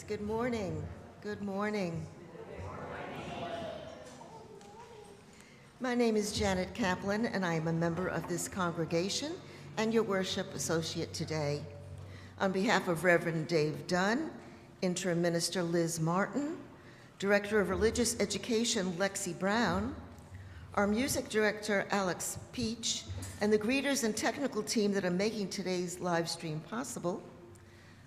Good morning. Good morning. My name is Janet Kaplan, and I am a member of this congregation and your worship associate today. On behalf of Reverend Dave Dunn, Interim Minister Liz Martin, Director of Religious Education Lexi Brown, our music director Alex Peach, and the greeters and technical team that are making today's live stream possible,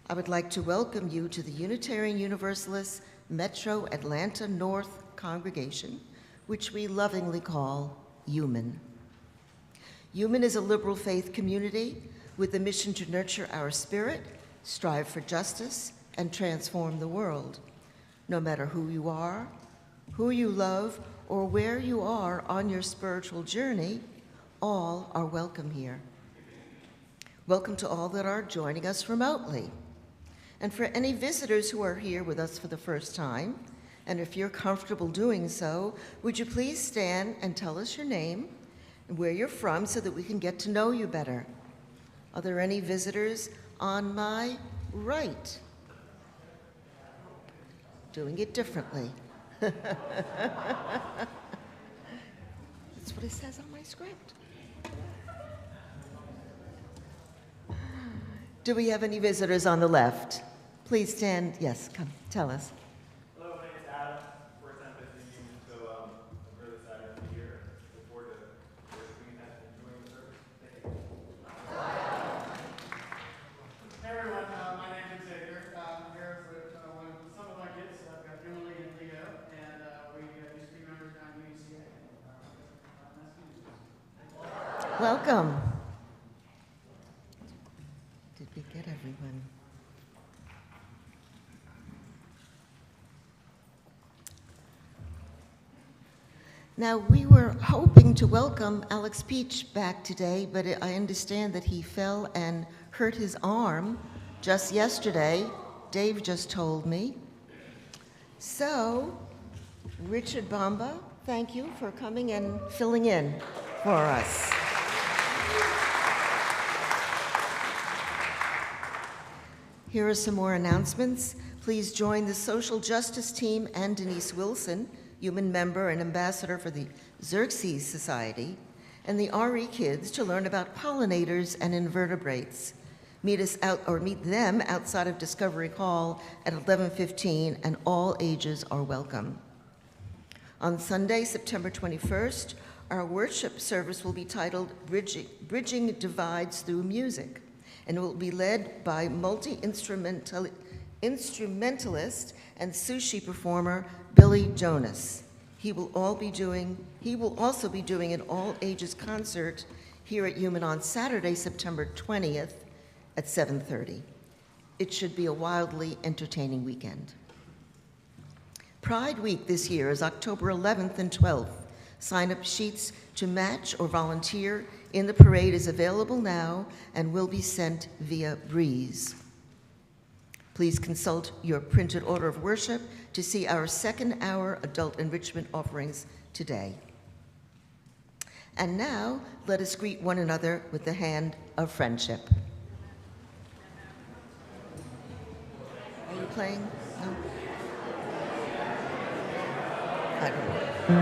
I would like to welcome you to the Unitarian Universalist Metro Atlanta North Congregation, which we lovingly call UUMAN. UUMAN is a liberal faith community with a mission to nurture our spirit, strive for justice, and transform the world. No matter who you are, who you love, or where you are on your spiritual journey, all are welcome here. Welcome to all that are joining us remotely. And for any visitors who are here with us for the first time, and if you're comfortable doing so, would you please stand and tell us your name and where you're from so that we can get to know you better? Are there any visitors on my right? Doing it differently. That's what it says on my script. Do we have any visitors on the left? Please stand. Yes, come, tell us. Hello, my name is Adam. First time visiting you, so I'm really excited to be here. Look forward to worshiping and enjoying the service. Thank you. Hey everyone, my name is Xavier. I'm here with some of my kids. I've got Emily and Leo, and we used to be members down at UCA. Nice to meet you. Welcome. Did we get everyone? Now, we were hoping to welcome Alex Peach back today, but I understand that he fell and hurt his arm just yesterday. Dave just told me. So, Richard Bamba, thank you for coming and filling in for us. Here are some more announcements. Please join the social justice team and Denise Wilson, UUMAN member and ambassador for the Xerxes Society, and the RE Kids to learn about pollinators and invertebrates. Meet them outside of Discovery Hall at 11:15, and all ages are welcome. On Sunday, September 21st, our worship service will be titled Bridging Divides Through Music, and it will be led by multi-instrumentalist and sushi performer Billy Jonas. He will also be doing an all-ages concert here at UUMAN on Saturday, September 20th at 7:30. It should be a wildly entertaining weekend. Pride Week this year is October 11th and 12th. Sign-up sheets to match or volunteer in the parade is available now and will be sent via Breeze. Please consult your printed order of worship to see our second-hour adult enrichment offerings today. And now, let us greet one another with the hand of friendship. Are you playing? No? I don't know.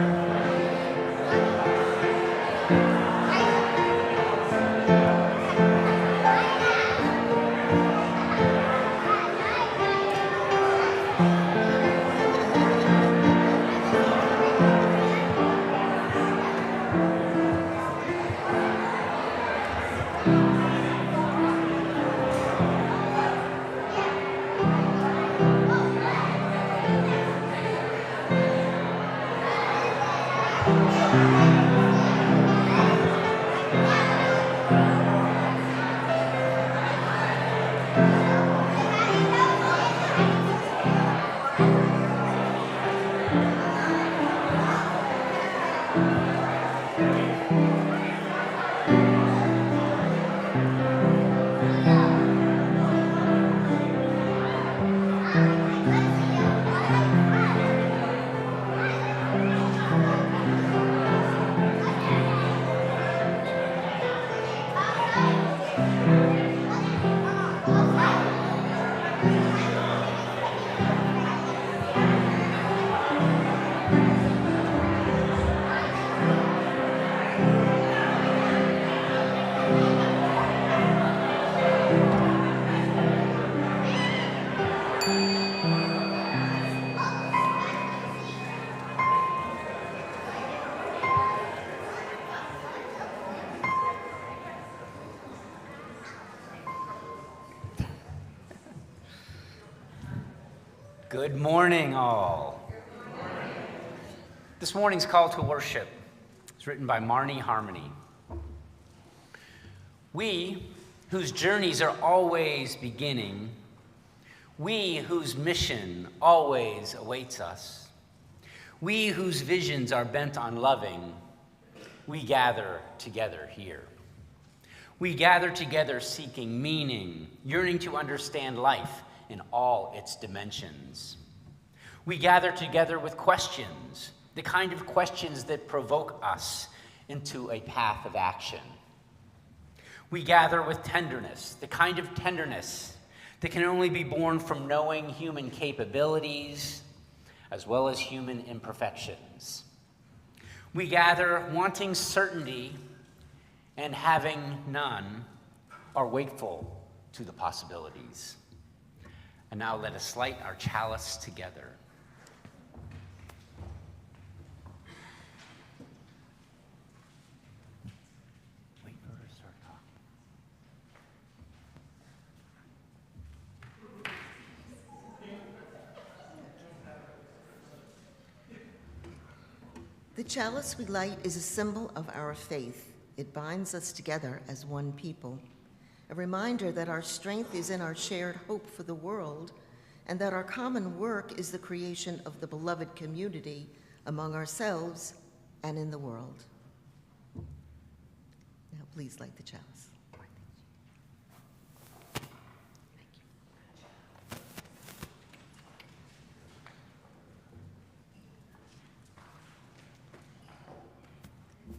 Good morning, all. Good morning. This morning's call to worship is written by Marnie Harmony. We, whose journeys are always beginning, we whose mission always awaits us, we whose visions are bent on loving, we gather together here. We gather together seeking meaning, yearning to understand life in all its dimensions. We gather together with questions, the kind of questions that provoke us into a path of action. We gather with tenderness, the kind of tenderness that can only be born from knowing human capabilities as well as human imperfections. We gather wanting certainty and having none, are wakeful to the possibilities. And now let us light our chalice together. Wait for her to start talking. The chalice we light is a symbol of our faith. It binds us together as one people. A reminder that our strength is in our shared hope for the world, and that our common work is the creation of the beloved community among ourselves and in the world. Now please light the chalice.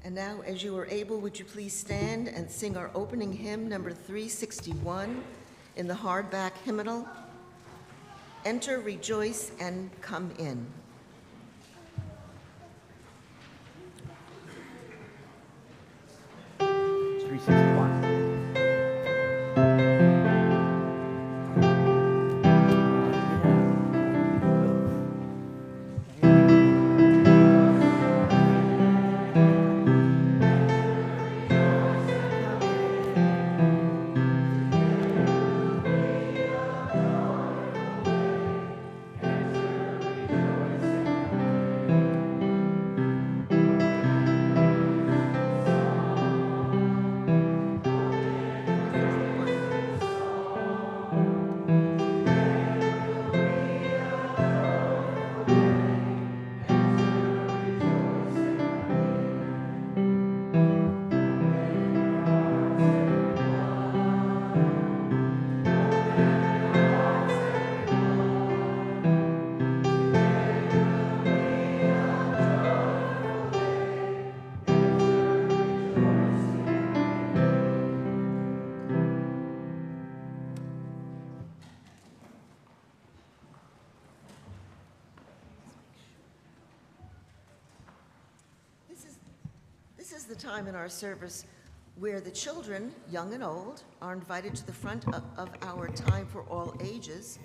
And now, as you are able, would you please stand and sing our opening hymn, number 361, in the hardback hymnal, Enter, Rejoice, and Come In. It's 361. This is the time in our service where the children, young and old, are invited to the front of our Time for All Ages.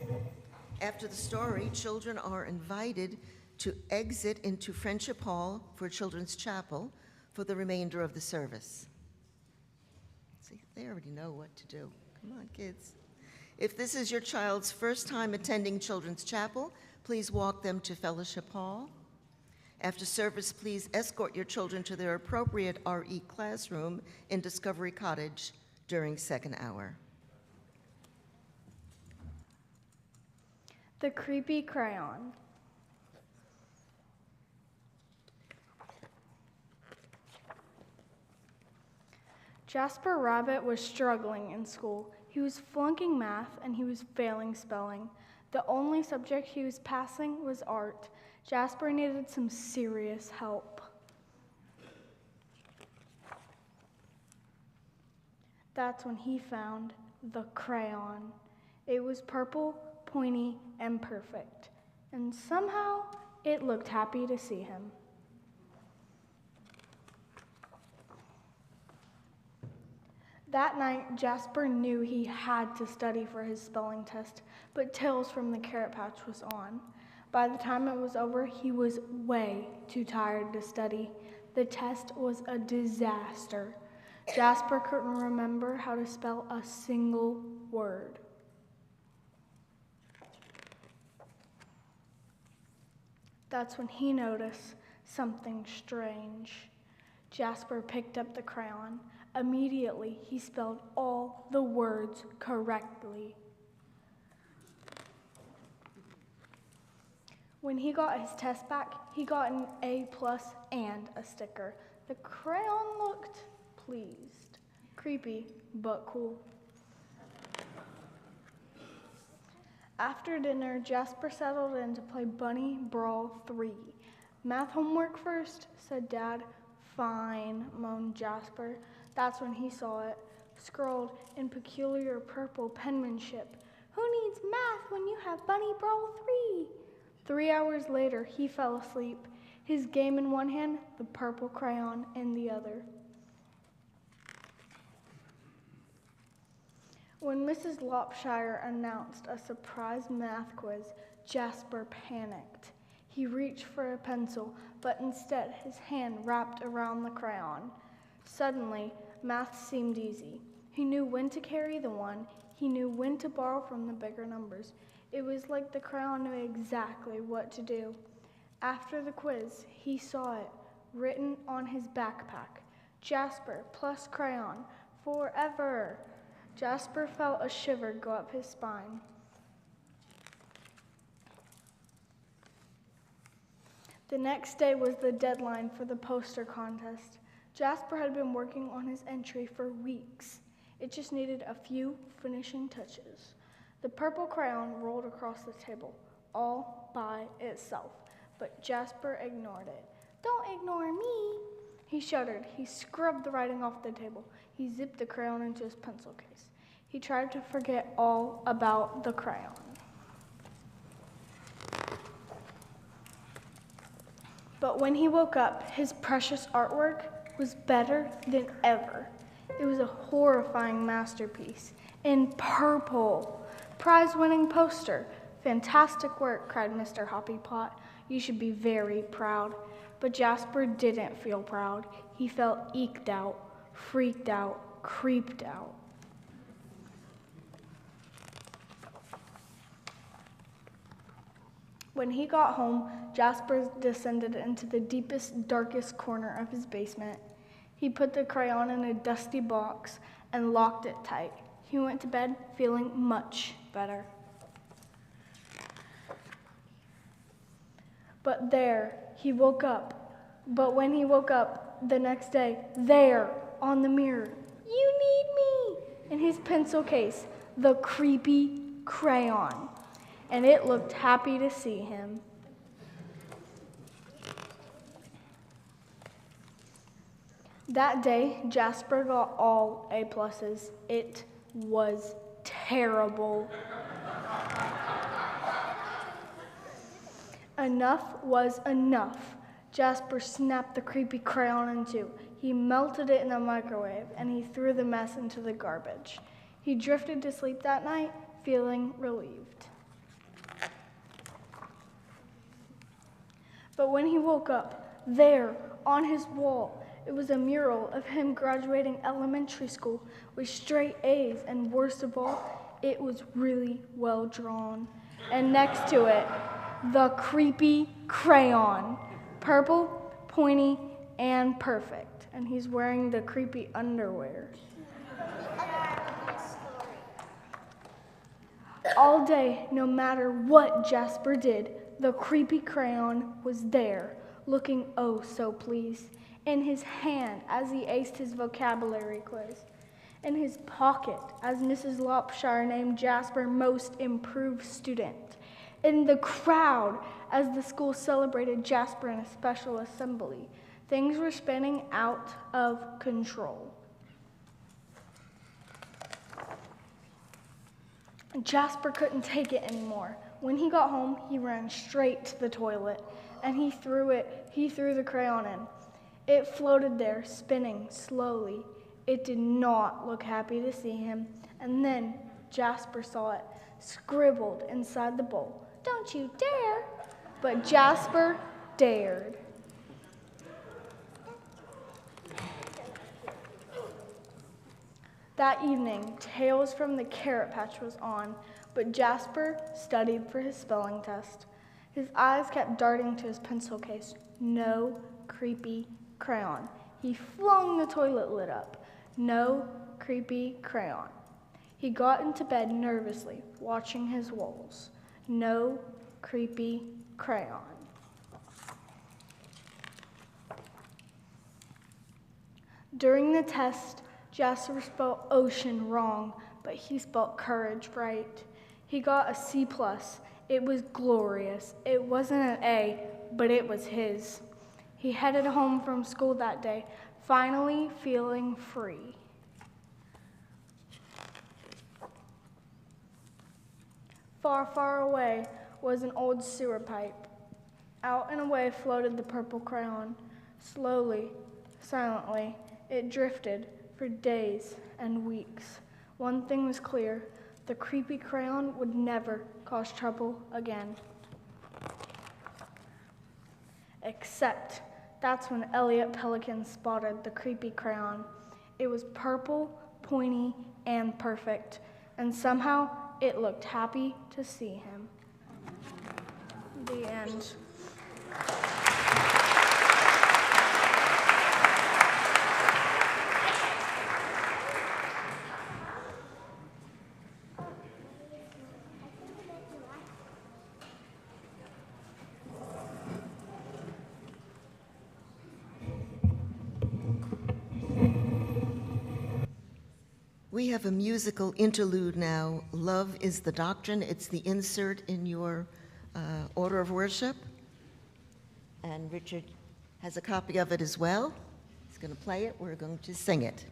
After the story, children are invited to exit into Friendship Hall for Children's Chapel for the remainder of the service. See, they already know what to do. Come on, kids. If this is your child's first time attending Children's Chapel, please walk them to Fellowship Hall. After service, please escort your children to their appropriate RE classroom in Discovery Cottage during second hour. The Creepy Crayon. Jasper Rabbit was struggling in school. He was flunking math and he was failing spelling. The only subject he was passing was art. Jasper needed some serious help. That's when he found the crayon. It was purple, pointy, and perfect. And somehow it looked happy to see him. That night, Jasper knew he had to study for his spelling test, but Tales from the Carrot Patch was on. By the time it was over, he was way too tired to study. The test was a disaster. Jasper couldn't remember how to spell a single word. That's when he noticed something strange. Jasper picked up the crayon. Immediately, he spelled all the words correctly. When he got his test back, he got an A+ and a sticker. The crayon looked pleased. Creepy, but cool. After dinner, Jasper settled in to play Bunny Brawl 3. Math homework first, said Dad. Fine, moaned Jasper. That's when he saw it, scrawled in peculiar purple penmanship. Who needs math when you have Bunny Brawl 3? 3 hours later, he fell asleep, his game in one hand, the purple crayon in the other. When Mrs. Lopshire announced a surprise math quiz, Jasper panicked. He reached for a pencil, but instead his hand wrapped around the crayon. Suddenly, math seemed easy. He knew when to carry the one. He knew when to borrow from the bigger numbers. It was like the crayon knew exactly what to do. After the quiz, he saw it written on his backpack. Jasper plus crayon, forever. Jasper felt a shiver go up his spine. The next day was the deadline for the poster contest. Jasper had been working on his entry for weeks. It just needed a few finishing touches. The purple crayon rolled across the table, all by itself, but Jasper ignored it. Don't ignore me, he shuddered. He scrubbed the writing off the table. He zipped the crayon into his pencil case. He tried to forget all about the crayon. But when he woke up, his precious artwork was better than ever. It was a horrifying masterpiece in purple. Prize-winning poster. Fantastic work, cried Mr. Hoppypot. You should be very proud. But Jasper didn't feel proud. He felt eked out, freaked out, creeped out. When he got home, Jasper descended into the deepest, darkest corner of his basement. He put the crayon in a dusty box and locked it tight. He went to bed feeling much better. But when he woke up the next day, there on the mirror, you need me, in his pencil case, the creepy crayon. And it looked happy to see him. That day, Jasper got all A+. It was terrible. Enough was enough. Jasper snapped the creepy crayon in two. He melted it in the microwave, and he threw the mess into the garbage. He drifted to sleep that night, feeling relieved. But when he woke up, there, on his wall, it was a mural of him graduating elementary school with straight A's, and worst of all, it was really well drawn. And next to it, the creepy crayon, purple, pointy, and perfect. And he's wearing the creepy underwear. All day, no matter what Jasper did, the creepy crayon was there, looking oh so pleased, in his hand as he aced his vocabulary quiz, in his pocket as Mrs. Lopshire named Jasper most improved student, in the crowd as the school celebrated Jasper in a special assembly. Things were spinning out of control. Jasper couldn't take it anymore. When he got home, he ran straight to the toilet, and he threw the crayon in. It floated there, spinning slowly. It did not look happy to see him. And then Jasper saw it, scribbled inside the bowl. Don't you dare! But Jasper dared. That evening, Tales from the Carrot Patch was on, but Jasper studied for his spelling test. His eyes kept darting to his pencil case. No creepy crayon. He flung the toilet lid up. No creepy crayon. He got into bed nervously, watching his walls. No creepy crayon. During the test, Jasper spelled ocean wrong, but he spelled courage right. He got a C+. It was glorious. It wasn't an A, but it was his. He headed home from school that day, finally feeling free. Far, far away was an old sewer pipe. Out and away floated the purple crayon. Slowly, silently, it drifted for days and weeks. One thing was clear: the creepy crayon would never cause trouble again. Except that's when Elliot Pelican spotted the creepy crayon. It was purple, pointy, and perfect, and somehow it looked happy to see him. The end. We have a musical interlude now. Love is the Doctrine. It's the insert in your order of worship. And Richard has a copy of it as well. He's going to play it. We're going to sing it.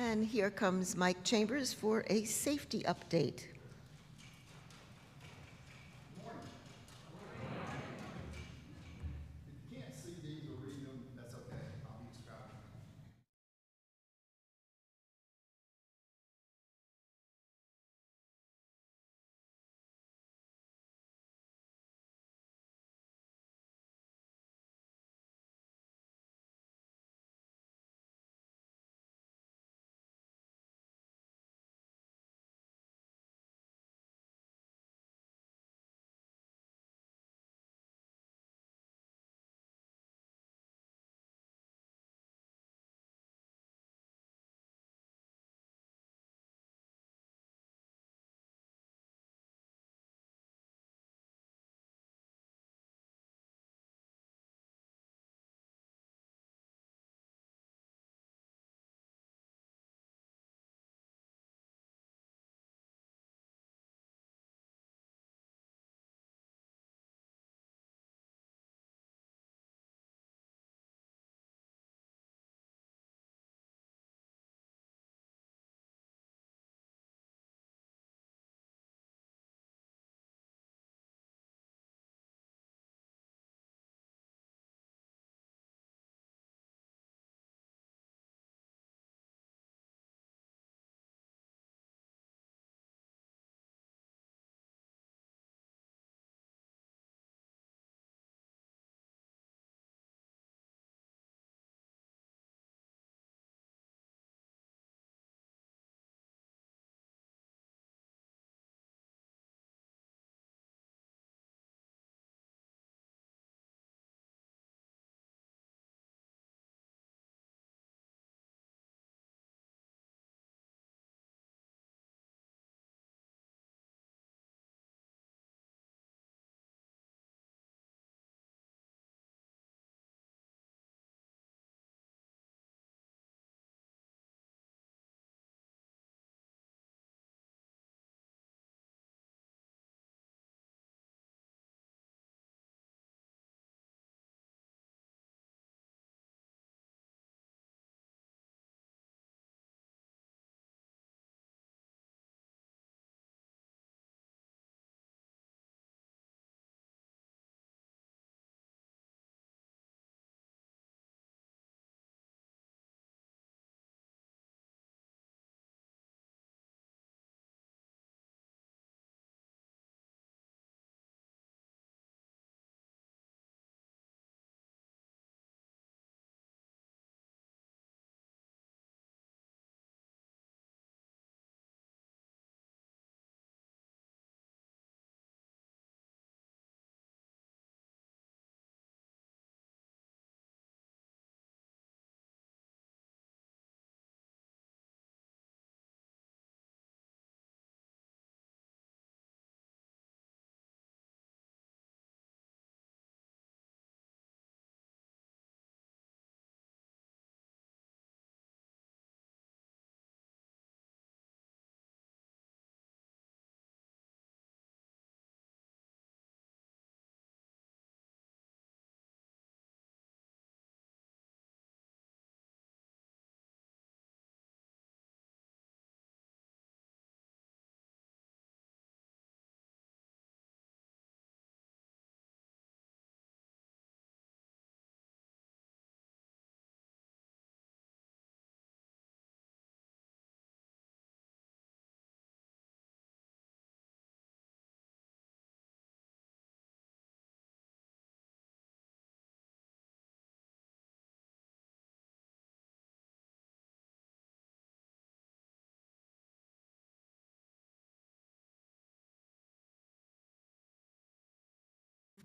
And here comes Mike Chambers for a safety update.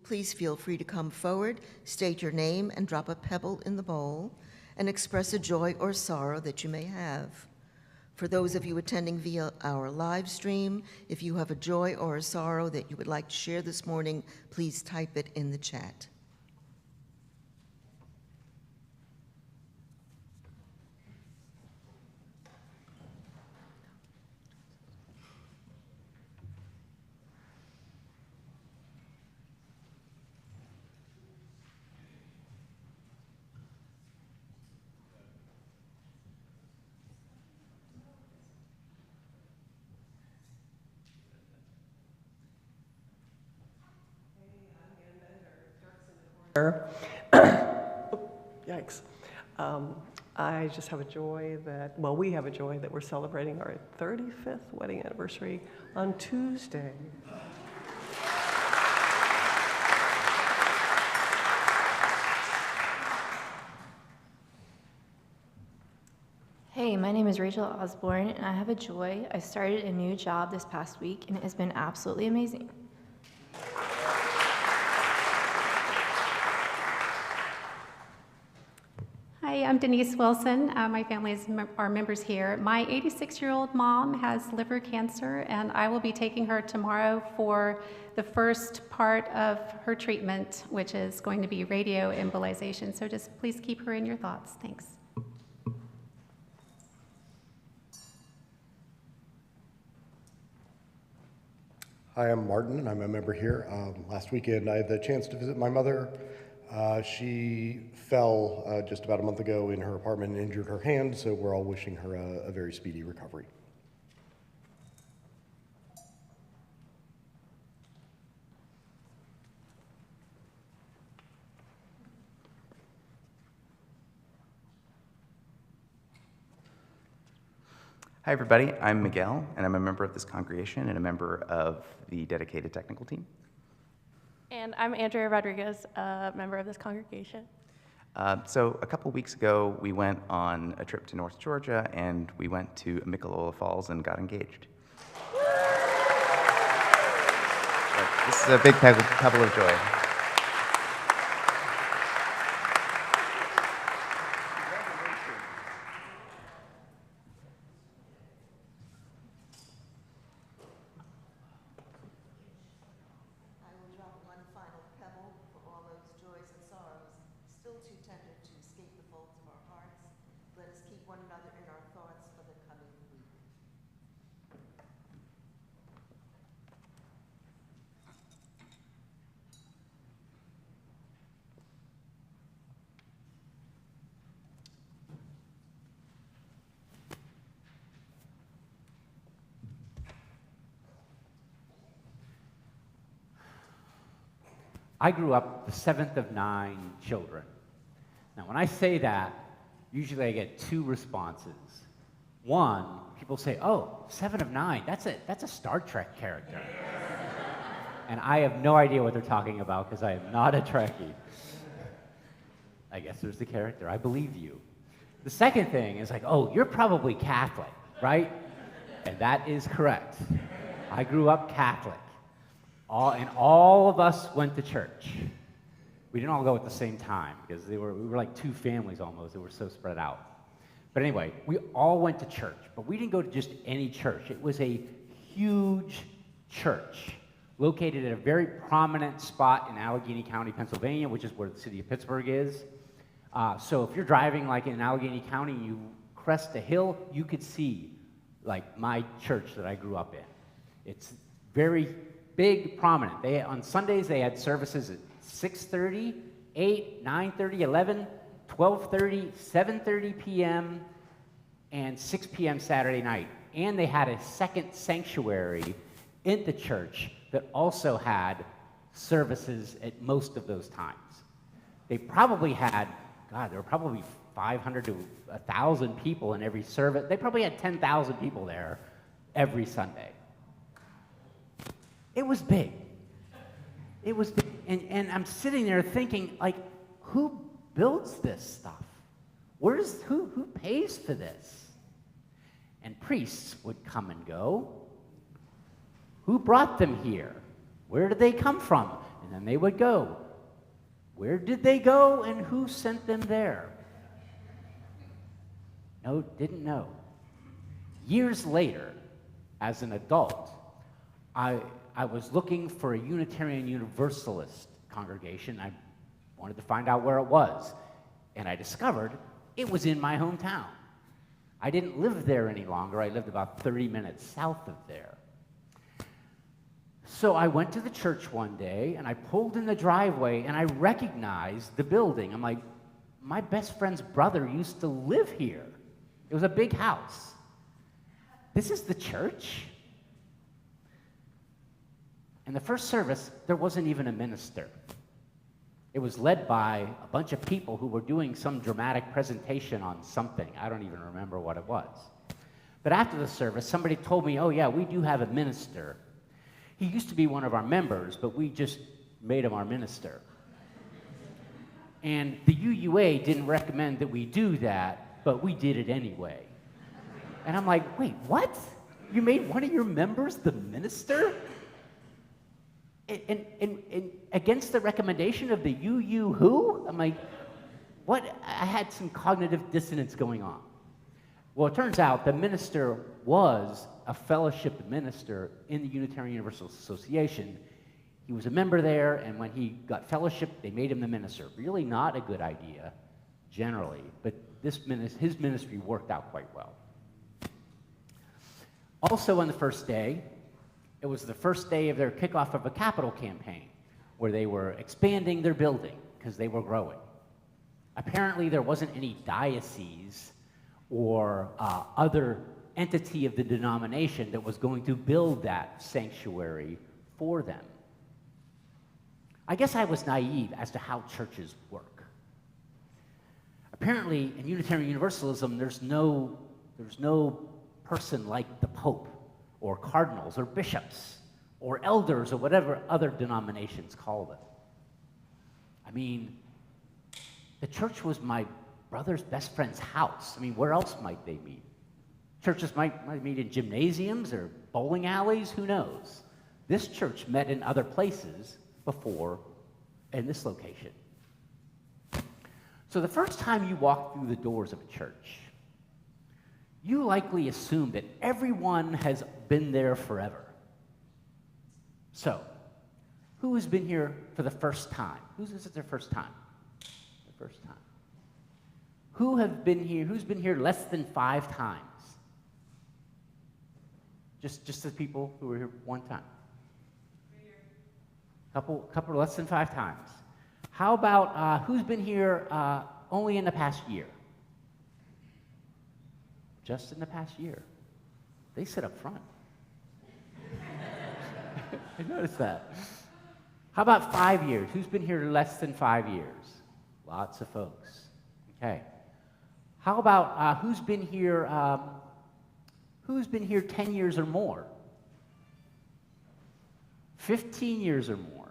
please feel free to come forward, state your name, and drop a pebble in the bowl, and express a joy or sorrow that you may have. For those of you attending via our live stream, if you have a joy or a sorrow that you would like to share this morning, please type it in the chat. Yikes. I just have a joy that, well, we have a joy that we're celebrating our 35th wedding anniversary on Tuesday. Hey, my name is Rachel Osborne, and I have a joy. I started a new job this past week, and it has been absolutely amazing. Hi, I'm Denise Wilson. My family are members here. My 86-year-old mom has liver cancer, and I will be taking her tomorrow for the first part of her treatment, which is going to be radio embolization. So just please keep her in your thoughts. Thanks. Hi, I'm Martin, and I'm a member here. Last weekend, I had the chance to visit my mother. She fell just about a month ago in her apartment and injured her hand, so we're all wishing her a very speedy recovery. Hi, everybody. I'm Miguel, and I'm a member of this congregation and a member of the dedicated technical team. And I'm Andrea Rodriguez, a member of this congregation. So a couple weeks ago, we went on a trip to North Georgia, and we went to Michelola Falls and got engaged. This is a big pebble of joy. I grew up the seventh of 9 children. Now, when I say that, usually I get 2 responses. One, people say, oh, 7 of 9, that's a Star Trek character. And I have no idea what they're talking about because I am not a Trekkie. I guess there's the character. I believe you. The second thing is like, oh, you're probably Catholic, right? And that is correct. I grew up Catholic. And all of us went to church. We didn't all go at the same time because we were like 2 families almost. They were so spread out. But anyway, we all went to church, but we didn't go to just any church. It was a huge church located at a very prominent spot in Allegheny County, Pennsylvania, which is where the city of Pittsburgh is. So if you're driving like in Allegheny County, you crest a hill, you could see like my church that I grew up in. It's very big, prominent. On Sundays, they had services at 6:30, 8, 9:30, 11, 12:30, 7:30 p.m., and 6 p.m. Saturday night. And they had a second sanctuary in the church that also had services at most of those times. They probably had, there were probably 500 to 1,000 people in every service. They probably had 10,000 people there every Sunday. It was big. It was big. And I'm sitting there thinking, like, who builds this stuff? Who pays for this? And priests would come and go. Who brought them here? Where did they come from? And and they would go. Where did they go, and who sent them there? No, didn't know. Years later, as an adult, I was looking for a Unitarian Universalist congregation. I wanted to find out where it was, and I discovered it was in my hometown. I didn't live there any longer. I lived about 30 minutes south of there. So I went to the church one day, and I pulled in the driveway, and I recognized the building. I'm like, my best friend's brother used to live here. It was a big house. This is the church? In the first service, there wasn't even a minister. It was led by a bunch of people who were doing some dramatic presentation on something. I don't even remember what it was. But after the service, somebody told me, oh yeah, we do have a minister. He used to be one of our members, but we just made him our minister. And the UUA didn't recommend that we do that, but we did it anyway. And I'm like, wait, what? You made one of your members the minister? And against the recommendation of the UU who? I'm like, what? I had some cognitive dissonance going on. Well, it turns out the minister was a fellowship minister in the Unitarian Universalist Association. He was a member there, and when he got fellowship, they made him the minister. Really not a good idea, generally, but his ministry worked out quite well. Also on the first day, it was the first day of their kickoff of a capital campaign, where they were expanding their building because they were growing. Apparently, there wasn't any diocese or other entity of the denomination that was going to build that sanctuary for them. I guess I was naive as to how churches work. Apparently, in Unitarian Universalism, there's no person like the Pope, or cardinals, or bishops, or elders, or whatever other denominations call them. I mean, the church was my brother's best friend's house. I mean, where else might they meet? Churches might meet in gymnasiums or bowling alleys, who knows? This church met in other places before in this location. So the first time you walk through the doors of a church, you likely assume that everyone has been there forever. So, who has been here for the first time? Who's this at their first time? The first time. Who's been here less than 5 times? Just the people who were here one time. Couple less than 5 times. How about who's been here only in the past year? Just in the past year. They sit up front. I noticed that. How about 5 years? Who's been here less than 5 years? Lots of folks. Okay. How about who's been here 10 years or more? 15 years or more?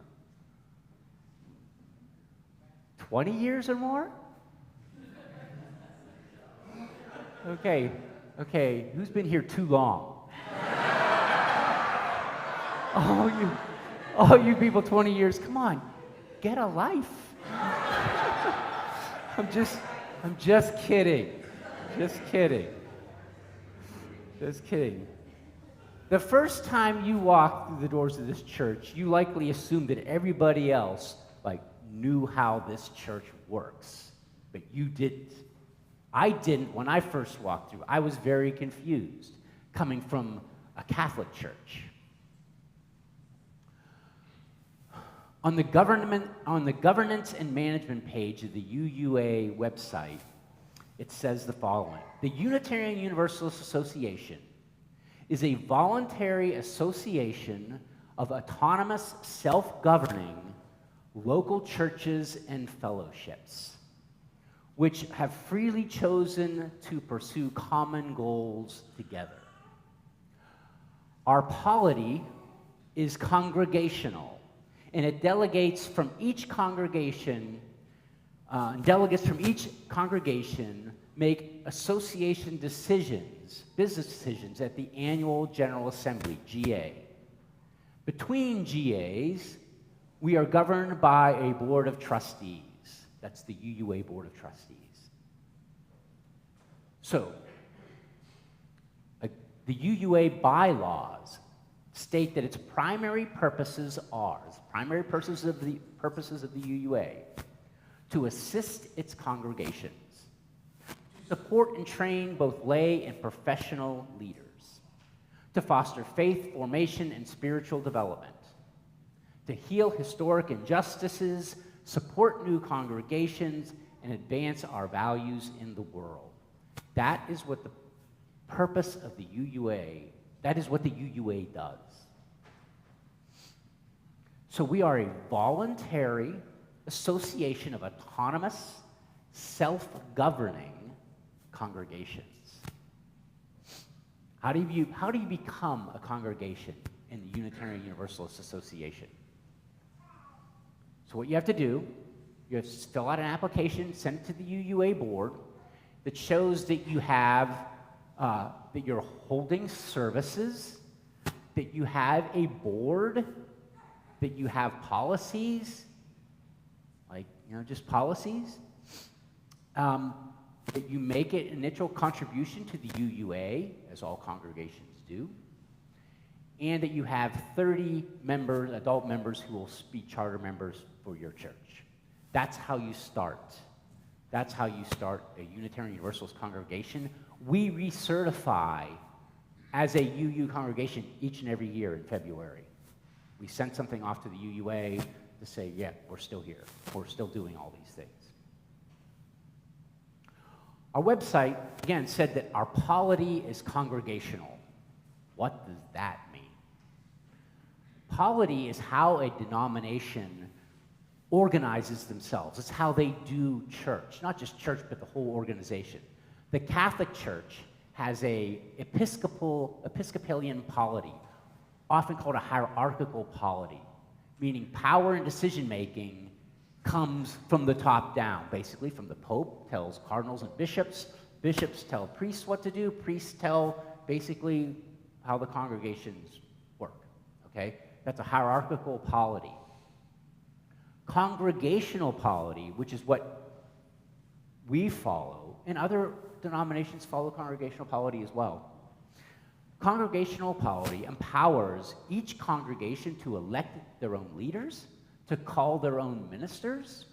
20 years or more? Okay, who's been here too long? Oh, you people 20 years, come on, get a life. I'm just kidding. Just kidding. The first time you walked through the doors of this church, you likely assumed that everybody else knew how this church works, but you didn't. I didn't when I first walked through. I was very confused, coming from a Catholic church. On the governance and management page of the UUA website, it says the following: the Unitarian Universalist Association is a voluntary association of autonomous, self-governing local churches and fellowships, which have freely chosen to pursue common goals together. Our polity is congregational, and it delegates from each congregation, delegates from each congregation make association decisions, business decisions, at the annual General Assembly, GA. Between GAs, We are governed by a board of trustees. That's the UUA Board of Trustees. So, the UUA bylaws state that its primary purposes are, primary purposes of the UUA, to assist its congregations, to support and train both lay and professional leaders, to foster faith formation and spiritual development, to heal historic injustices, support new congregations, and advance our values in the world. That is what the purpose of the UUA, that is what the UUA does. So we are a voluntary association of autonomous, self-governing congregations. How do you become a congregation in the Unitarian Universalist Association? So what you have to do, you have to fill out an application, send it to the UUA board that shows that you have, that you're holding services, that you have a board, that you have policies, like, just policies, that you make an initial contribution to the UUA, as all congregations do, and that you have 30 members, adult members, who will be charter members for your church. That's how you start. That's how you start a Unitarian Universalist congregation. We recertify as a UU congregation each and every year in February. We send something off to the UUA to say, yeah, we're still here. We're still doing all these things. Our website, again, said that our polity is congregational. What does that mean? Polity is how a denomination organizes themselves. It's how they do church, not just church, but the whole organization. The Catholic Church has a Episcopalian polity, often called a hierarchical polity, meaning power and decision-making comes from the top down, basically from the Pope tells cardinals and bishops, bishops tell priests what to do, priests tell basically how the congregations work, okay? That's a hierarchical polity. Congregational polity, which is what we follow, and other denominations follow congregational polity as well. Congregational polity empowers each congregation to elect their own leaders, to call their own ministers,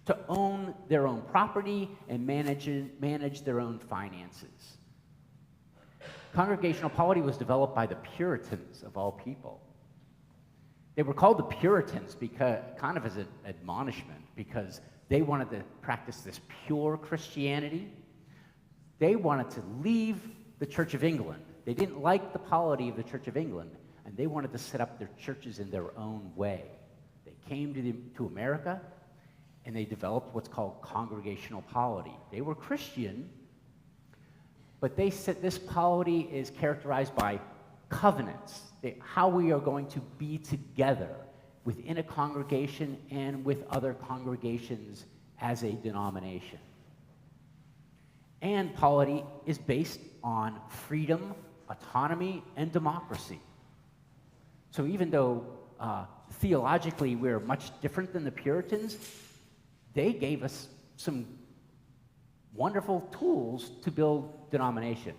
to own their own property, and manage their own finances. Congregational polity was developed by the Puritans, of all people. They were called the Puritans because, kind of as an admonishment, because they wanted to practice this pure Christianity. They wanted to leave the Church of England. They didn't like the polity of the Church of England, and they wanted to set up their churches in their own way. They came to America, and they developed what's called congregational polity. They were Christian, but they said this polity is characterized by covenants, how we are going to be together within a congregation and with other congregations as a denomination. And polity is based on freedom, autonomy, and democracy. So even though theologically we're much different than the Puritans, they gave us some wonderful tools to build denominations.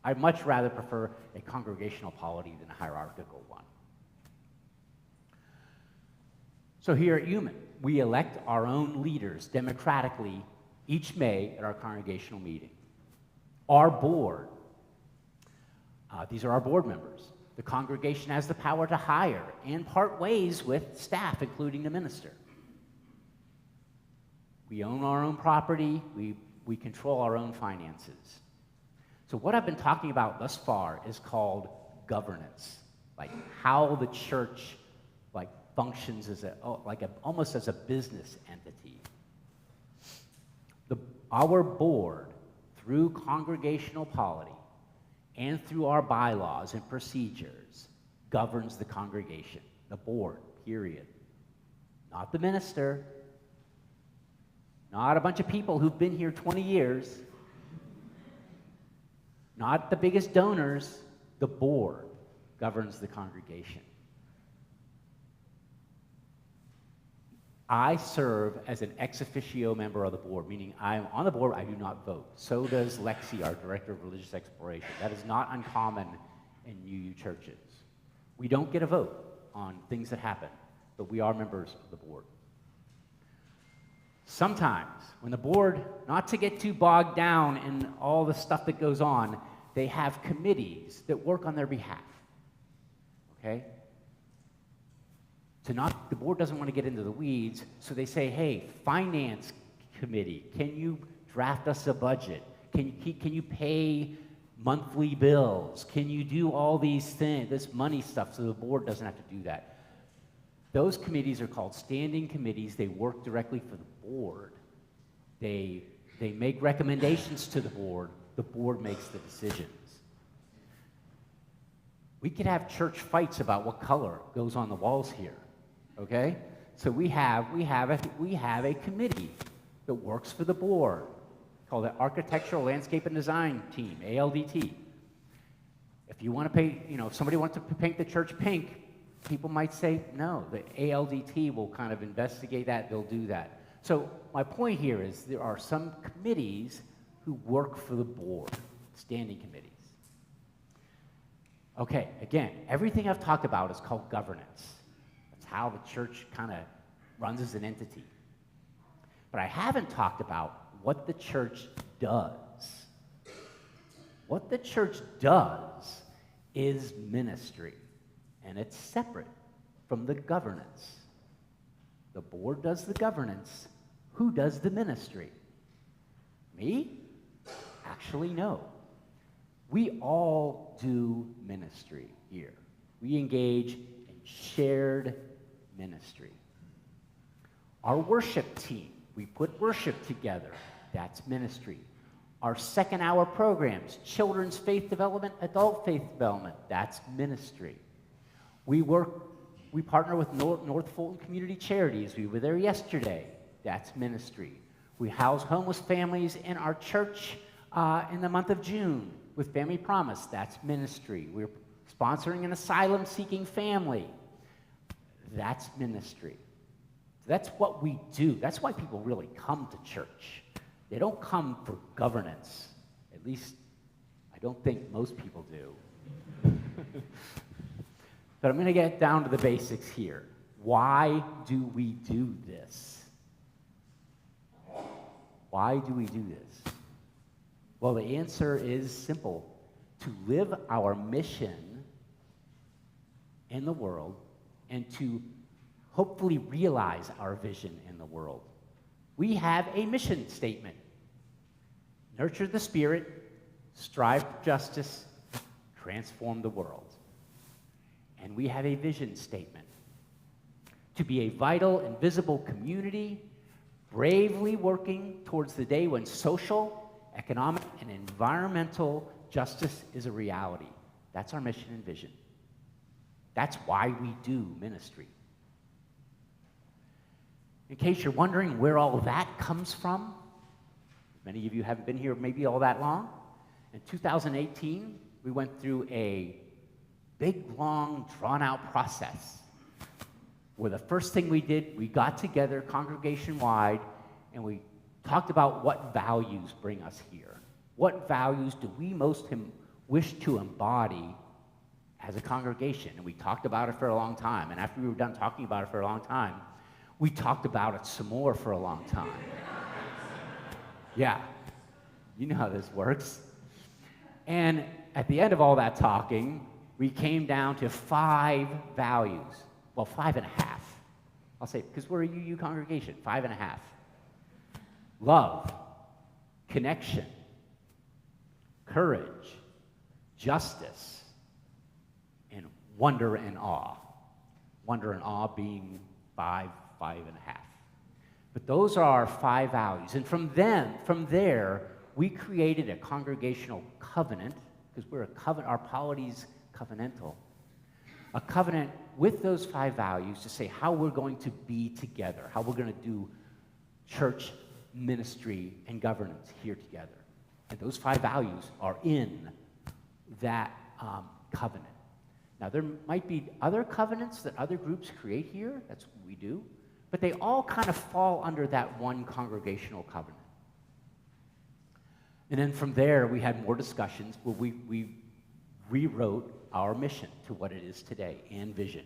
I'd much rather prefer a congregational polity than a hierarchical one. So here at UUMAN, we elect our own leaders democratically each May at our congregational meeting. Our board, these are our board members. The congregation has the power to hire and part ways with staff, including the minister. We own our own property. We control our own finances. So what I've been talking about thus far is called governance, like how the church functions as almost as a business entity. Our board, through congregational polity and through our bylaws and procedures, governs the congregation, the board, period. Not the minister, not a bunch of people who've been here 20 years, not the biggest donors. The board governs the congregation. I serve as an ex officio member of the board, meaning I'm on the board, I do not vote. So does Lexi, our Director of Religious Exploration. That is not uncommon in UU churches. We don't get a vote on things that happen, but we are members of the board. Sometimes, when the board, not to get too bogged down in all the stuff that goes on, they have committees that work on their behalf, okay? The board doesn't want to get into the weeds, so they say, hey, finance committee, can you draft us a budget? Can you pay monthly bills? Can you do all these things, this money stuff, so the board doesn't have to do that? Those committees are called standing committees. They work directly for the board. They make recommendations to the board makes the decisions. We could have church fights about what color goes on the walls here. Okay? So we have a committee that works for the board called the Architectural Landscape and Design Team, ALDT. If you want to pay, if somebody wants to paint the church pink, people might say no. The ALDT will kind of investigate that, they'll do that. So my point here is there are some committees who work for the board, standing committees. Okay, again, everything I've talked about is called governance. How the church kind of runs as an entity. But I haven't talked about what the church does. What the church does is ministry, and it's separate from the governance. The board does the governance. Who does the ministry? Me? Actually, no. We all do ministry here. We engage in shared ministry. Our worship team, we put worship together. That's ministry. Our second hour programs, children's faith development, adult faith development, that's ministry. We partner with North Fulton Community Charities. We were there yesterday. That's ministry. We house homeless families in our church in the month of June with Family Promise. That's ministry. We're sponsoring an asylum-seeking family. That's ministry. That's what we do. That's why people really come to church. They don't come for governance. At least, I don't think most people do. But I'm going to get down to the basics here. Why do we do this? Why do we do this? Well, the answer is simple. To live our mission in the world and to hopefully realize our vision in the world. We have a mission statement. Nurture the spirit, strive for justice, transform the world. And we have a vision statement. To be a vital and visible community, bravely working towards the day when social, economic, and environmental justice is a reality. That's our mission and vision. That's why we do ministry. In case you're wondering where all that comes from, many of you haven't been here maybe all that long. In 2018, we went through a big, long, drawn-out process where the first thing we did, we got together congregation-wide and we talked about what values bring us here. What values do we most wish to embody as a congregation? And we talked about it for a long time. And after we were done talking about it for a long time, we talked about it some more for a long time. Yeah, you know how this works. And at the end of all that talking, we came down to 5 values. Well, 5.5. I'll say, because we're a UU congregation, 5.5. Love, connection, courage, justice, and wonder and awe. Wonder and awe being 5.5. But those are our 5 values. And from there, we created a congregational covenant, because we're a covenant, our polity's covenantal. A covenant with those 5 values to say how we're going to be together, how we're going to do church ministry and governance here together. And those 5 values are in that covenant. Now, there might be other covenants that other groups create here. That's what we do. but they all kind of fall under that one congregational covenant. And then from there, we had more discussions where we rewrote our mission to what it is today and vision.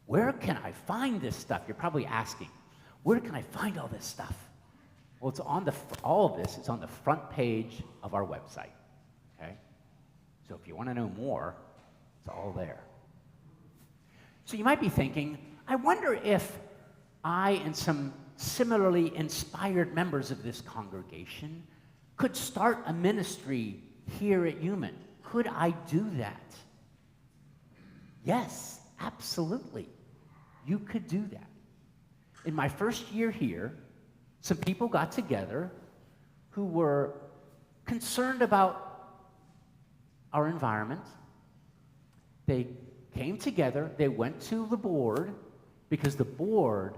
Where can I find this stuff? You're probably asking, where can I find all this stuff? Well, it's on all of this is on the front page of our website, okay? So if you want to know more, it's all there. So you might be thinking, I wonder if I and some similarly inspired members of this congregation could start a ministry here at UUMAN. Could I do that? Yes, absolutely. You could do that. In my first year here, some people got together who were concerned about our environment. They came together, they went to the board, because the board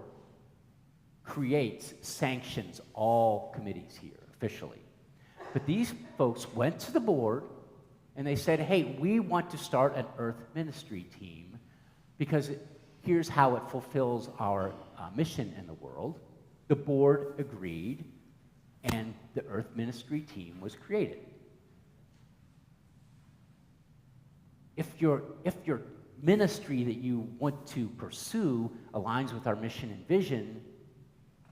creates, sanctions all committees here officially. But these folks went to the board and they said, hey, we want to start an Earth ministry team because here's how it fulfills our mission in the world. The board agreed, and the Earth ministry team was created. If your ministry that you want to pursue aligns with our mission and vision,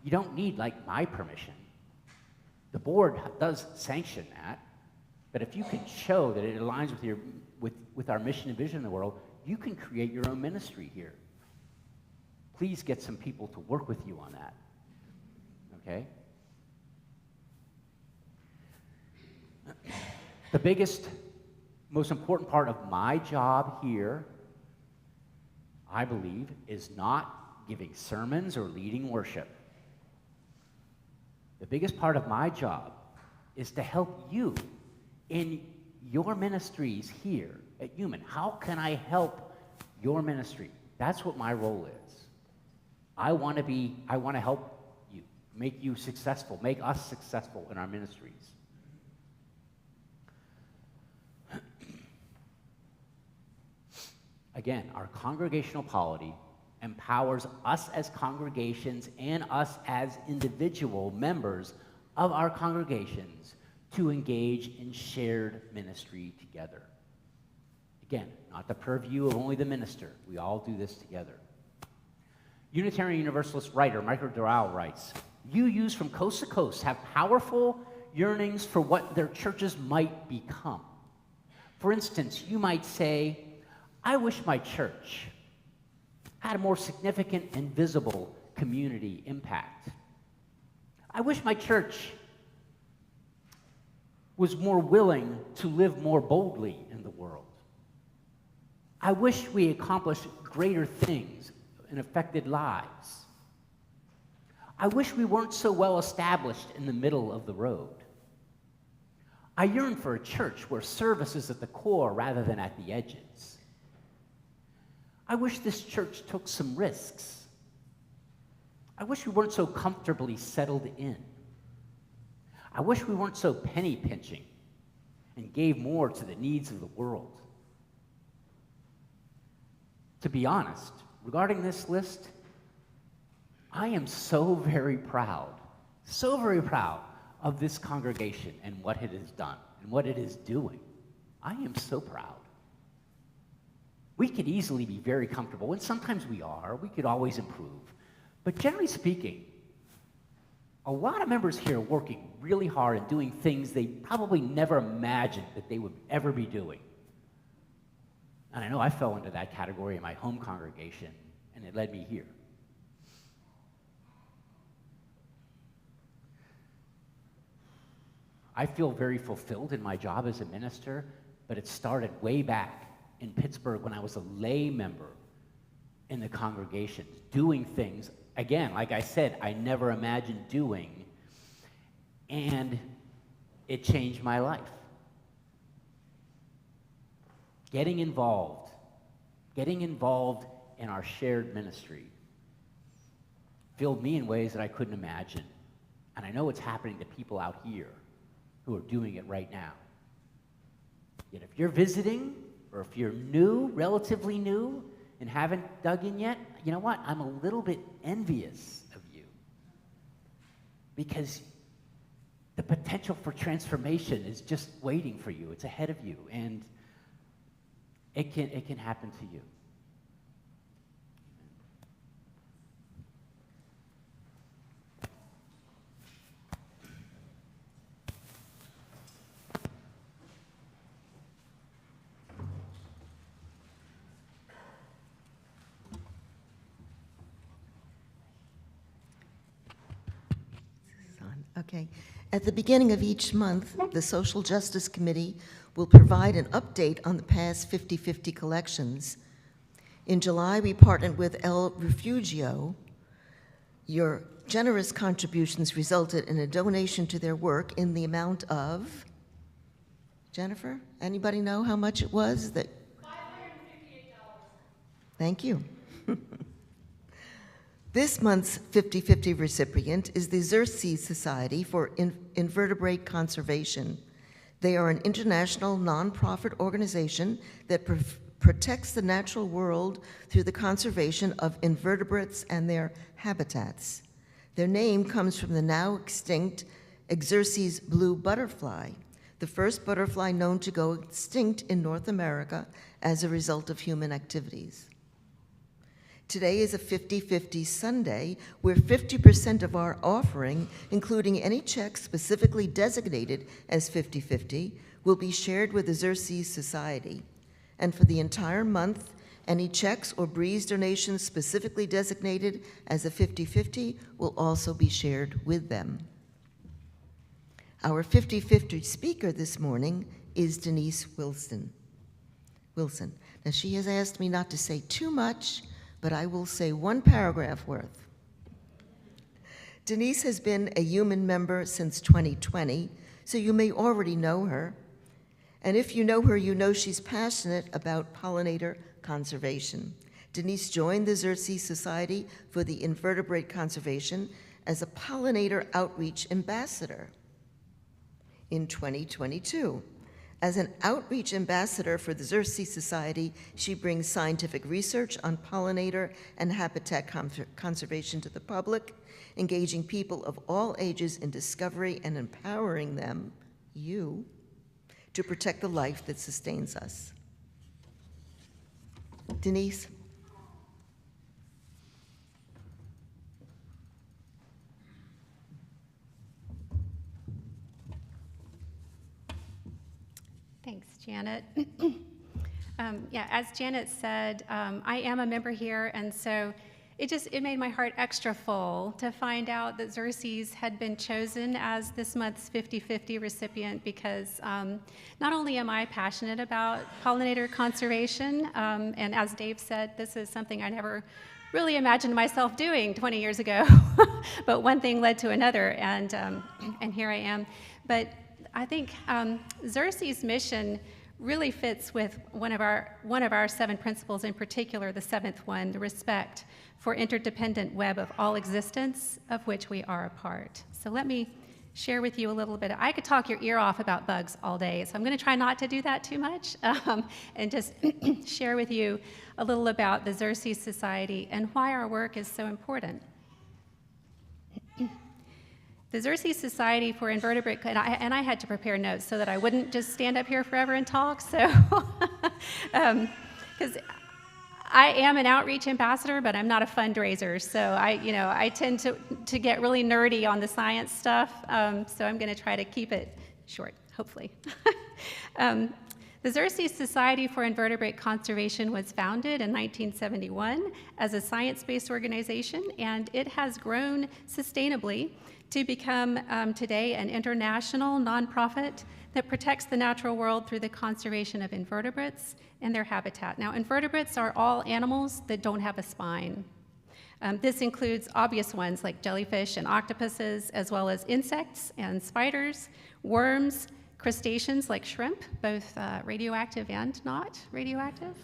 you don't need, like, my permission. The board does sanction that, but if you can show that it aligns with our mission and vision in the world, you can create your own ministry here. Please get some people to work with you on that, okay? The biggest, most important part of my job here, I believe, is not giving sermons or leading worship. The biggest part of my job is to help you in your ministries here at UUMAN. How can I help your ministry? That's what my role is. I want to help you, make you successful, make us successful in our ministries. Again, our congregational polity empowers us as congregations and us as individual members of our congregations to engage in shared ministry together. Again, not the purview of only the minister. We all do this together. Unitarian Universalist writer Michael Doral writes, UUs from coast to coast have powerful yearnings for what their churches might become. For instance, you might say, I wish my church had a more significant and visible community impact. I wish my church was more willing to live more boldly in the world. I wish we accomplished greater things and affected lives. I wish we weren't so well established in the middle of the road. I yearn for a church where service is at the core rather than at the edges. I wish this church took some risks. I wish we weren't so comfortably settled in. I wish we weren't so penny pinching and gave more to the needs of the world. To be honest, regarding this list, I am so very proud of this congregation and what it has done and what it is doing. I am so proud. We could easily be very comfortable, and sometimes we are. We could always improve. But generally speaking, a lot of members here are working really hard and doing things they probably never imagined that they would ever be doing. And I know I fell into that category in my home congregation, and it led me here. I feel very fulfilled in my job as a minister, but it started way back in Pittsburgh when I was a lay member in the congregation, doing things, again, like I said, I never imagined doing, and it changed my life. Getting involved in our shared ministry filled me in ways that I couldn't imagine. And I know it's happening to people out here who are doing it right now. Yet if you're visiting, or if you're new, relatively new, and haven't dug in yet, you know what? I'm a little bit envious of you, because the potential for transformation is just waiting for you. It's ahead of you, and it can happen to you. Okay. At the beginning of each month, the Social Justice Committee will provide an update on the past 50/50 collections. In July, we partnered with El Refugio. Your generous contributions resulted in a donation to their work in the amount of, Jennifer, anybody know how much it was? $558. Thank you. This month's 50/50 recipient is the Xerces Society for Invertebrate Conservation. They are an international nonprofit organization that protects the natural world through the conservation of invertebrates and their habitats. Their name comes from the now extinct Xerces blue butterfly, the first butterfly known to go extinct in North America as a result of human activities. Today is a 50/50 Sunday, where 50% of our offering, including any checks specifically designated as 50/50, will be shared with the Xerces Society. And for the entire month, any checks or breeze donations specifically designated as a 50/50 will also be shared with them. Our 50/50 speaker this morning is Denise Wilson. Now, she has asked me not to say too much, but I will say one paragraph worth. Denise has been a UUMAN member since 2020, so you may already know her. And if you know her, you know she's passionate about pollinator conservation. Denise joined the Xerces Society for the Invertebrate Conservation as a pollinator outreach ambassador in 2022. As an outreach ambassador for the Xerces Society, she brings scientific research on pollinator and habitat conservation to the public, engaging people of all ages in discovery and empowering them, you, to protect the life that sustains us. Denise? Thanks, Janet. As Janet said, I am a member here, and so it made my heart extra full to find out that Xerces had been chosen as this month's 50/50 recipient, because not only am I passionate about pollinator conservation, and as Dave said, this is something I never really imagined myself doing 20 years ago, but one thing led to another, and here I am. But I think Xerces' mission really fits with one of our 7 principles, in particular the 7th one, the respect for interdependent web of all existence, of which we are a part. So let me share with you a little bit. I could talk your ear off about bugs all day, so I'm going to try not to do that too much, and just share with you a little about the Xerces Society and why our work is so important. The Xerces Society for Invertebrate, and I had to prepare notes so that I wouldn't just stand up here forever and talk, so, because I am an outreach ambassador, but I'm not a fundraiser, so I tend to get really nerdy on the science stuff, so I'm going to try to keep it short, hopefully. The Xerces Society for Invertebrate Conservation was founded in 1971 as a science-based organization, and it has grown sustainably to become today an international nonprofit that protects the natural world through the conservation of invertebrates and their habitat. Now, invertebrates are all animals that don't have a spine. This includes obvious ones like jellyfish and octopuses, as well as insects and spiders, worms, crustaceans like shrimp, both radioactive and not radioactive,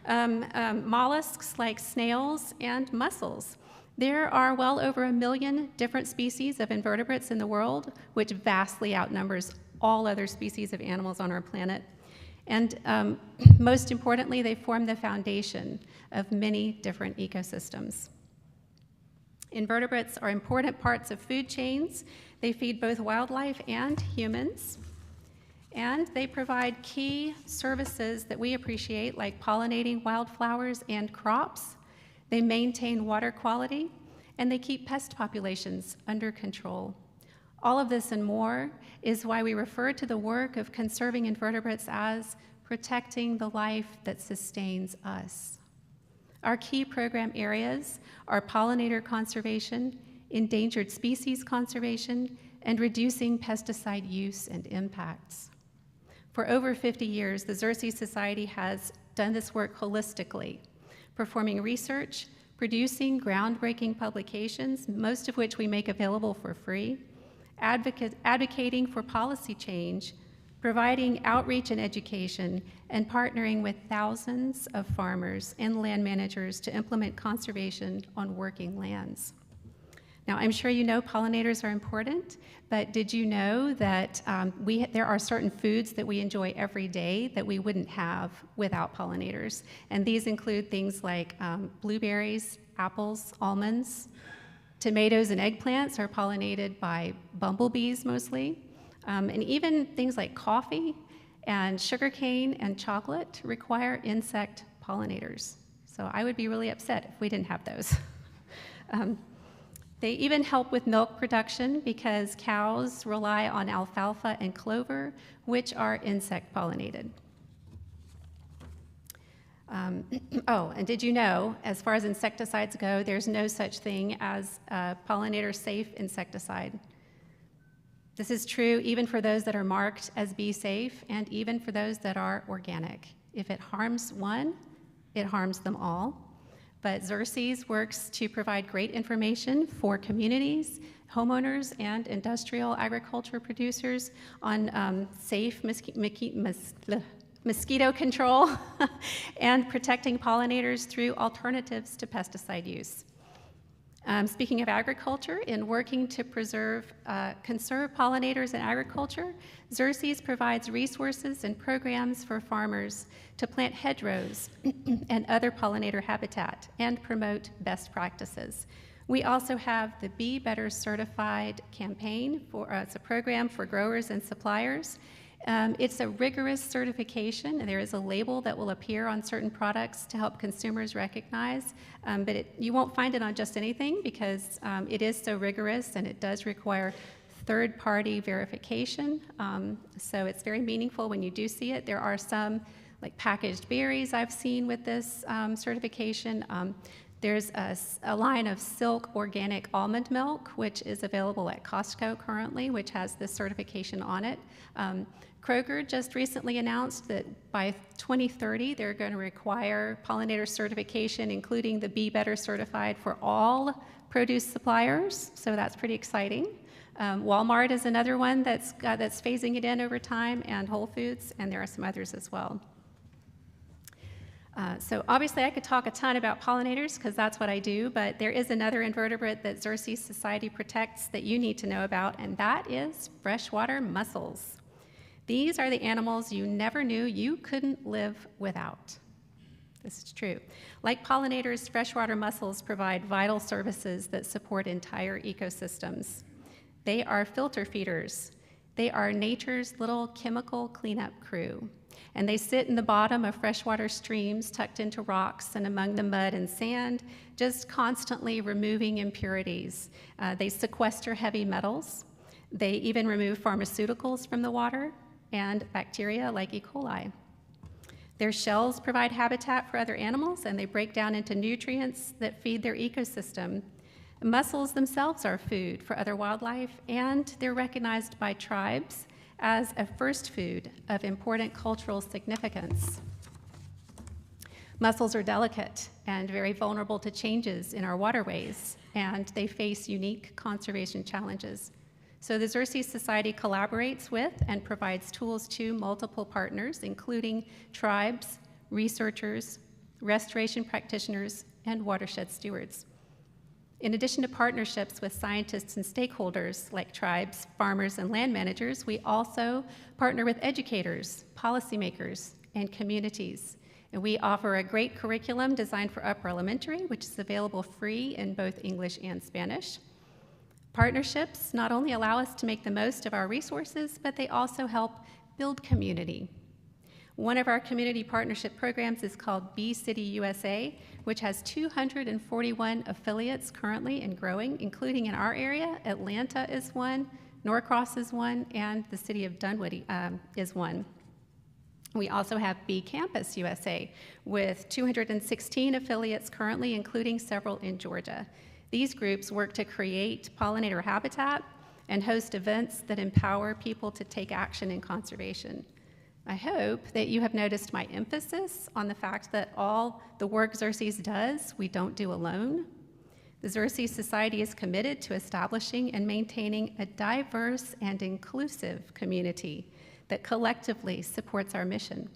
mollusks like snails and mussels. There are well over 1 million different species of invertebrates in the world, which vastly outnumbers all other species of animals on our planet. And most importantly, they form the foundation of many different ecosystems. Invertebrates are important parts of food chains. They feed both wildlife and humans. And they provide key services that we appreciate, like pollinating wildflowers and crops. They maintain water quality, and they keep pest populations under control. All of this and more is why we refer to the work of conserving invertebrates as protecting the life that sustains us. Our key program areas are pollinator conservation, endangered species conservation, and reducing pesticide use and impacts. For over 50 years, the Xerces Society has done this work holistically, performing research, producing groundbreaking publications, most of which we make available for free, advocating for policy change, providing outreach and education, and partnering with thousands of farmers and land managers to implement conservation on working lands. Now, I'm sure you know pollinators are important, but did you know that there are certain foods that we enjoy every day that we wouldn't have without pollinators? And these include things like blueberries, apples, almonds. Tomatoes and eggplants are pollinated by bumblebees mostly. And even things like coffee and sugarcane and chocolate require insect pollinators. So I would be really upset if we didn't have those. They even help with milk production because cows rely on alfalfa and clover, which are insect pollinated. Oh, and did you know, as far as insecticides go, there's no such thing as a pollinator-safe insecticide. This is true even for those that are marked as bee safe and even for those that are organic. If it harms one, it harms them all. But Xerces works to provide great information for communities, homeowners, and industrial agriculture producers on safe mosquito control and protecting pollinators through alternatives to pesticide use. Speaking of agriculture, in working to conserve pollinators in agriculture, Xerces provides resources and programs for farmers to plant hedgerows and other pollinator habitat and promote best practices. We also have the Be Better Certified campaign. It's a program for growers and suppliers. It's a rigorous certification, and there is a label that will appear on certain products to help consumers recognize, but you won't find it on just anything because it is so rigorous and it does require third-party verification, so it's very meaningful when you do see it. There are some like packaged berries I've seen with this certification. There's a line of Silk organic almond milk, which is available at Costco currently, which has this certification on it. Kroger just recently announced that by 2030, they're going to require pollinator certification, including the Be Better Certified for all produce suppliers, so that's pretty exciting. Walmart is another one that's phasing it in over time, and Whole Foods, and there are some others as well. So obviously I could talk a ton about pollinators because that's what I do, but there is another invertebrate that Xerces Society protects that you need to know about, and that is freshwater mussels. These are the animals you never knew you couldn't live without. This is true. Like pollinators, freshwater mussels provide vital services that support entire ecosystems. They are filter feeders. They are nature's little chemical cleanup crew. And they sit in the bottom of freshwater streams tucked into rocks and among the mud and sand, just constantly removing impurities. They sequester heavy metals. They even remove pharmaceuticals from the water and bacteria like E. coli. Their shells provide habitat for other animals, and they break down into nutrients that feed their ecosystem. Mussels themselves are food for other wildlife, and they're recognized by tribes as a first food of important cultural significance. Mussels are delicate and very vulnerable to changes in our waterways, and they face unique conservation challenges. So the Xerces Society collaborates with and provides tools to multiple partners, including tribes, researchers, restoration practitioners, and watershed stewards. In addition to partnerships with scientists and stakeholders like tribes, farmers, and land managers, we also partner with educators, policymakers, and communities. And we offer a great curriculum designed for upper elementary, which is available free in both English and Spanish. Partnerships not only allow us to make the most of our resources, but they also help build community. One of our community partnership programs is called Bee City USA, which has 241 affiliates currently and growing, including in our area. Atlanta is one, Norcross is one, and the city of Dunwoody is one. We also have Bee Campus USA with 216 affiliates currently, including several in Georgia. These groups work to create pollinator habitat and host events that empower people to take action in conservation. I hope that you have noticed my emphasis on the fact that all the work Xerces does, we don't do alone. The Xerces Society is committed to establishing and maintaining a diverse and inclusive community that collectively supports our mission.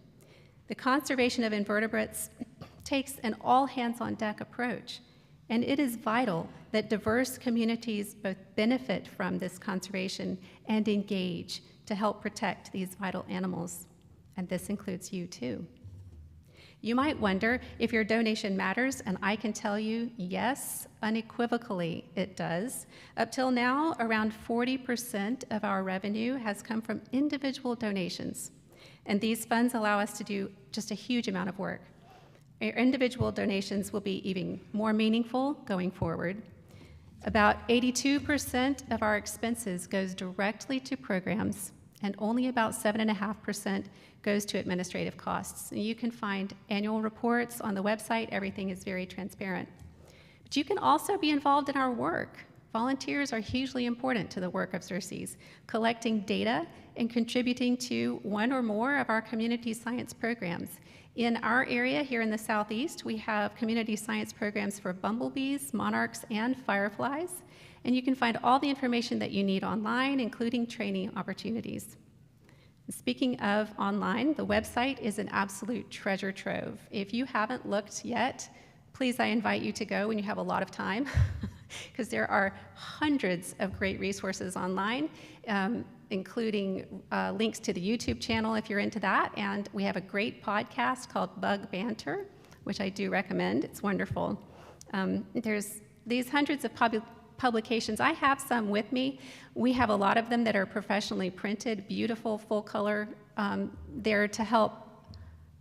The conservation of invertebrates takes an all-hands-on-deck approach, and it is vital that diverse communities both benefit from this conservation and engage to help protect these vital animals. And this includes you too. You might wonder if your donation matters, and I can tell you, yes, unequivocally it does. Up till now, around 40% of our revenue has come from individual donations, and these funds allow us to do just a huge amount of work. Our individual donations will be even more meaningful going forward. About 82% of our expenses goes directly to programs, and only about 7.5% goes to administrative costs. And you can find annual reports on the website. Everything is very transparent. But you can also be involved in our work. Volunteers are hugely important to the work of Xerces, collecting data and contributing to one or more of our community science programs. In our area here in the Southeast, we have community science programs for bumblebees, monarchs, and fireflies. And you can find all the information that you need online, including training opportunities. Speaking of online, the website is an absolute treasure trove. If you haven't looked yet, please, I invite you to go when you have a lot of time, because there are hundreds of great resources online, including links to the YouTube channel if you're into that. And we have a great podcast called Bug Banter, which I do recommend. It's wonderful. There's these hundreds of publications. I have some with me. We have a lot of them that are professionally printed, beautiful, full color. They're to help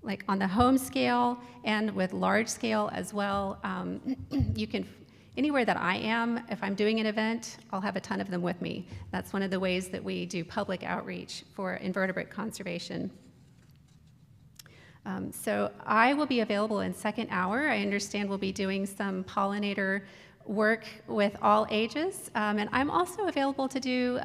like on the home scale and with large scale as well. You can, anywhere that I am, if I'm doing an event, I'll have a ton of them with me. That's one of the ways that we do public outreach for invertebrate conservation. So I will be available in second hour. I understand we'll be doing some pollinator work with all ages. And I'm also available to do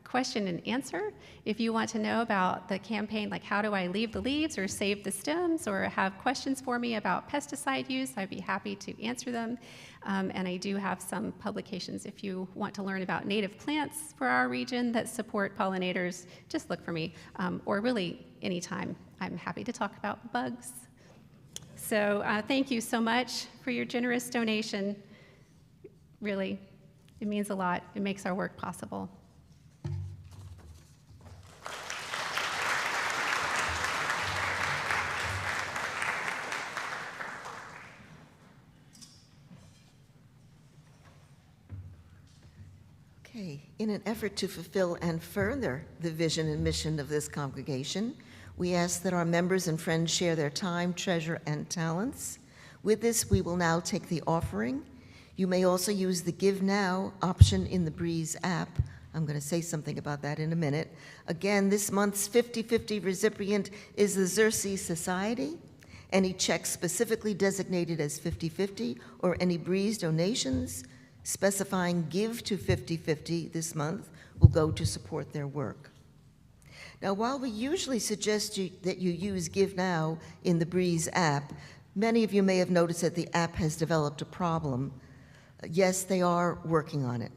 question and answer if you want to know about the campaign, like how do I leave the leaves or save the stems, or have questions for me about pesticide use. I'd be happy to answer them. And I do have some publications if you want to learn about native plants for our region that support pollinators. Just look for me, or really anytime. I'm happy to talk about bugs. So thank you so much for your generous donation. Really, it means a lot. It makes our work possible. Okay, in an effort to fulfill and further the vision and mission of this congregation, we ask that our members and friends share their time, treasure, and talents. With this, we will now take the offering. You may also use the Give Now option in the Breeze app. I'm going to say something about that in a minute. Again, this month's 50/50 recipient is the Xerces Society. Any checks specifically designated as 50/50 or any Breeze donations specifying Give to 50/50 this month will go to support their work. Now, while we usually suggest that you use Give Now in the Breeze app, many of you may have noticed that the app has developed a problem. Yes, they are working on it.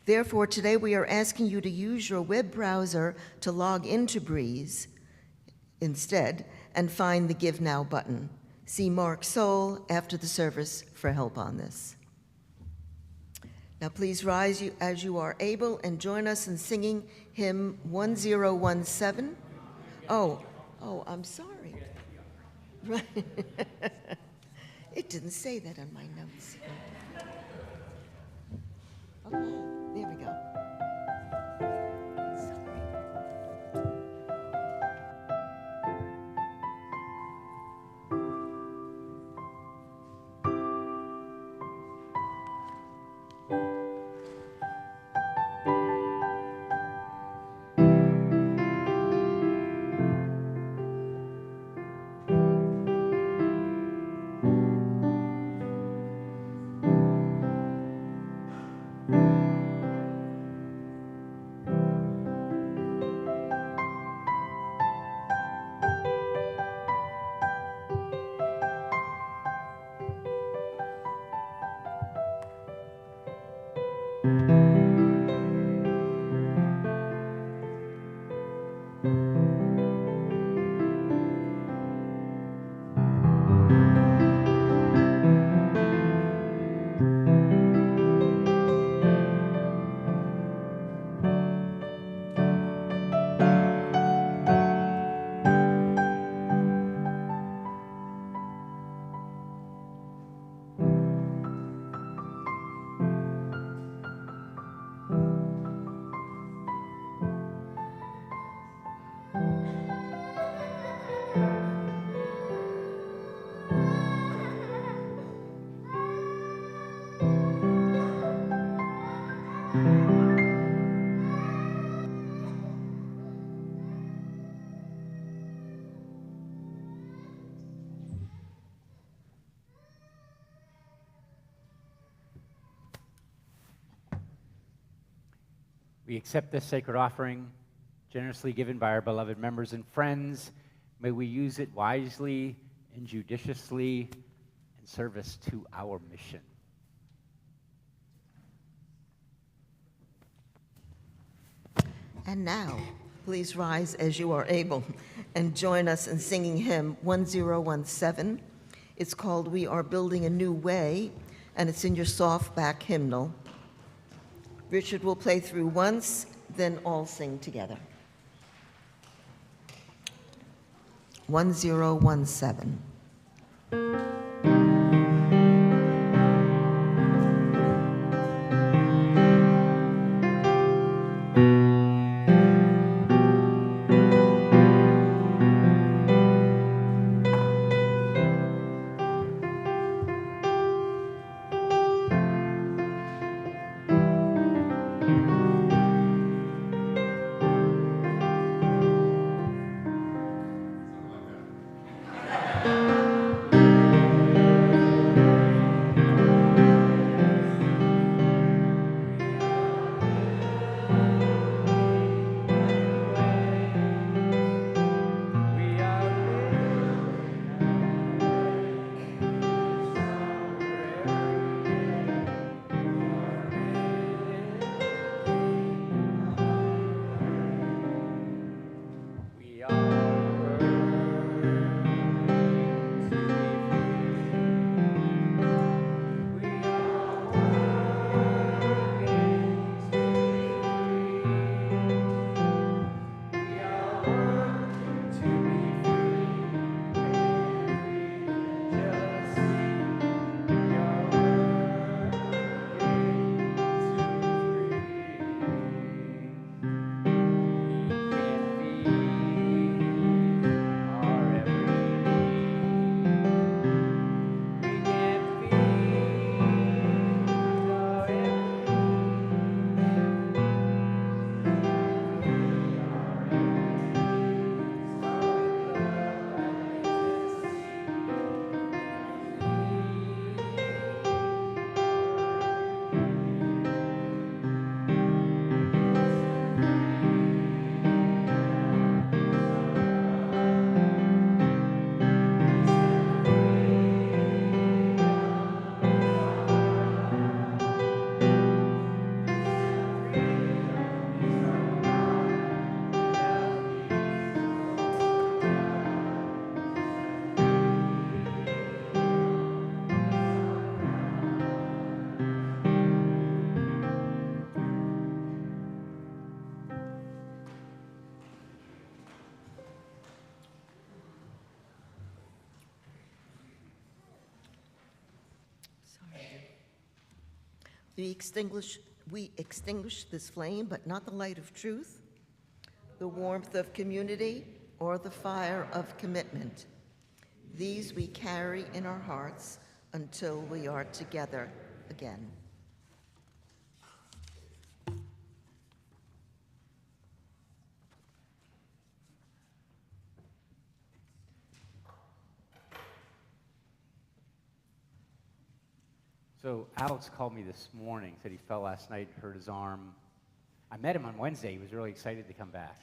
Therefore, today we are asking you to use your web browser to log into Breeze instead and find the Give Now button. See Mark Soul after the service for help on this. Now please rise as you are able and join us in singing hymn 1017. Oh, Oh, I'm sorry. Right. It didn't say that on my notes. Okay, there we go. Sorry. We accept this sacred offering, generously given by our beloved members and friends. May we use it wisely and judiciously in service to our mission. And now, please rise as you are able and join us in singing hymn 1017. It's called We Are Building a New Way, and it's in your soft back hymnal. Richard will play through once, then all sing together. 1017. We extinguish this flame, but not the light of truth, the warmth of community, or the fire of commitment. These we carry in our hearts until we are together again. So Alex called me this morning, said he fell last night, hurt his arm. I met him on Wednesday. He was really excited to come back.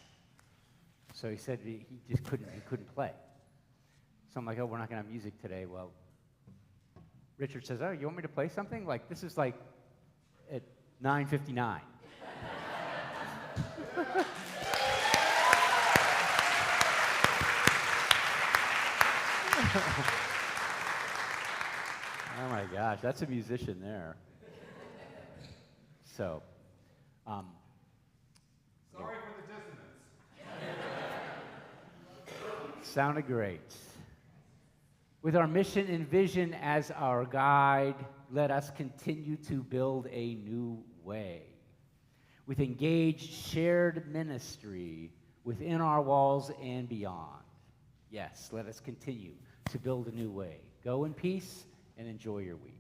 So he said he just couldn't play. So I'm like, oh, we're not going to have music today. Well, Richard says, oh, you want me to play something? Like, this is like at 9:59. Oh my gosh, that's a musician there. So, Sorry for the dissonance. sounded great. With our mission and vision as our guide, let us continue to build a new way. With engaged, shared ministry within our walls and beyond. Yes, let us continue to build a new way. Go in peace and enjoy your week.